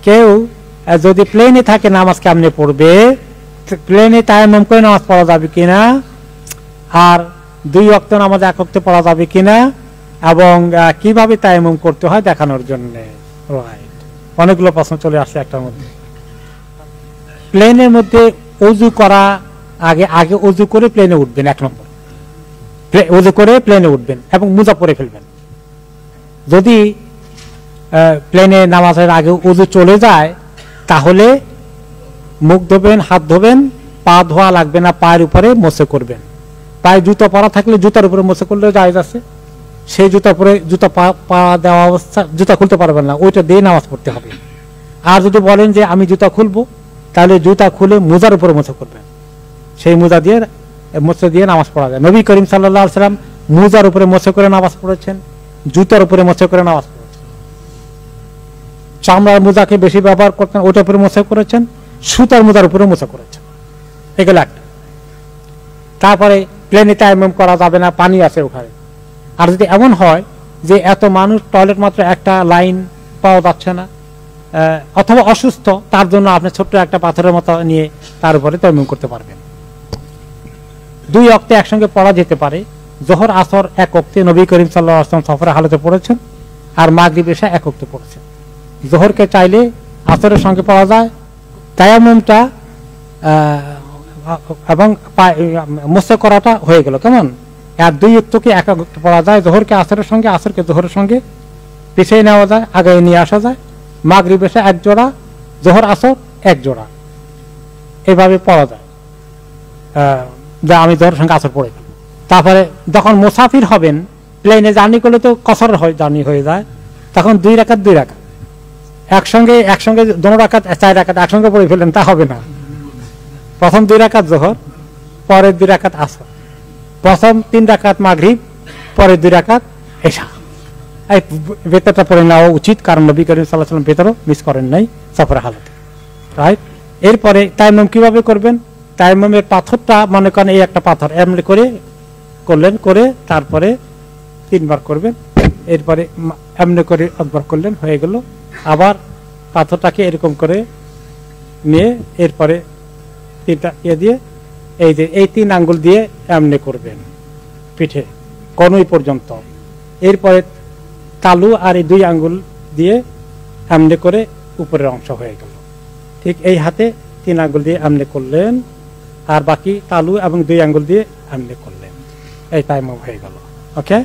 কেউ যদি প্লেনে থাকে নামাজ কেমনে পড়বে, প্লেনে তায়াম্মুম করে নামাজ পড়া যাবে কিনা, আর 2 ওয়াক্ত নামাজ এক ওয়াক্তে পড়া যাবে কিনা, এবং কিভাবে তায়াম্মুম করতে হয় দেখানোর জন্য। অনেকগুলো প্রশ্ন চলে আসছে একটার মধ্যে। প্লেনের মধ্যে ওযু করা, আগে ওযু করে প্লেনে উঠবেন, 1 নম্বর ওযু করে প্লেনে উঠবেন এবং মোজা পরে ফেলবেন। যদি প্লেনে নামাজের আগে ওযু চলে যায় তাহলে মুখ ধোবেন, হাত ধোবেন, পা ধোয়া লাগবে না, পায়ের উপরে মোছে করবেন। পায়ে জুতা পরা থাকলে জুতার উপরে মোছে করলে জায়েজ আছে। সেই জুতা পরে জুতা পা দেওয়া অবস্থা জুতা খুলতে পারবেন না, ওইটা দিয়ে নামাজ পড়তে হবে। আর যদি বলেন যে আমি জুতা খুলবো, তাহলে জুতা খুলে মোজার উপরে মোছা করবেন, সেই মোজা দিয়ে মোছা দিয়ে নামাজ পড়া যায়। নবী করিম সাল্লাল্লাহু আলাইহি ওয়াসাল্লাম মোজার উপরে মোছা করে নামাজ পড়েছেন, জুতার উপরে মোছা করে নামাজ পড়েছেন। চামড়ার মোজাকে বেশি ব্যবহার করতেন, ওটার উপরে মোছা করেছেন, সুতার মোজার উপরে মোছা করেছেন। এগুলো একটা। তারপরে প্লেনে তায়াম্মুম করা যাবে না, পানি আছে ওখানে। আর যদি এমন হয় যে এত মানুষ, টয়লেট মাত্র একটা লাইন পাওয়া যাচ্ছে না, অথবা অসুস্থ, তার জন্য আপনি ছোট্ট একটা পাথরের মতো নিয়ে তার উপরে তায়াম্মুম করতে পারবেন। 2 ওয়াক্তে একসঙ্গে পড়া যেতে পারে। জোহর আসর 1 ওয়াক্তে নবী করিম সাল্লাল্লাহু আলাইহি ওয়াসাল্লাম সফরে হালতে পড়েছেন, আর মাগরিব এশা 1 ওয়াক্তে পড়েছেন। জোহরকে চাইলে আসরের সঙ্গে পড়া যায়। তায়াম্মুমটা এবং মোছা করাটা হয়ে গেল কেমন। আর 2 ওয়াক্তকে 1 ওয়াক্তে পড়া যায়। জোহরকে আসরের সঙ্গে, আসরকে জোহরের সঙ্গে পিছিয়ে নেওয়া যায়, আগে নিয়ে আসা যায়। মাগরিব এশা 1 জোড়া, জোহর আসর 1 জোড়া, এভাবে পড়া যায়। যা আমি জোহরের সঙ্গে আসর পড়ে। তারপরে যখন মুসাফির হবেন, প্লেনে জার্নি করলে তো কসর জার্নি হয়ে যায়, তখন 2 রাকাত 2 রাকাত একসঙ্গে 2 রাকাত 4 রাকাত একসঙ্গে পড়ে ফেলেন, তা হবে না। প্রথম 2 রাকাত জোহর, পরের 2 রাকাত আসর, প্রথম 3 রাকাত মাগরিব, পরের 2 রাকাত এশা। এই বেতরটা পড়ে নেওয়া উচিত, কারণ নবী করিম সাল্লাল্লাহু আলাইহি ওয়াসাল্লাম বেতরও মিস করেন নাই সফর হালতে। রাইট। এরপরে তায়াম্মুম কিভাবে করবেন? তায়াম্মুমের পাথরটা মনে করেন এই একটা পাথর, এমনি করে করলেন, করে তারপরে 3 বার করবেন, এরপরে এমনি করে একবার করলেন, হয়ে গেল। আবার পাথরটাকে এরকম করে নিয়ে এরপরে 3টা দিয়ে এই যে এই 3 আঙ্গুল দিয়ে এমনি করবেন পিঠে কনুই পর্যন্ত। এরপরে তালু আর এই 2 আঙ্গুল দিয়ে এমনি করে উপরের অংশ হয়ে গেল। ঠিক এই হাতে 3 আঙ্গুল দিয়ে এমনি করলেন, আর বাকি তালু এবং 2 আঙ্গুল দিয়ে এমনি করলেন, এই তায়াম্মুম হয়ে গেল। ওকে।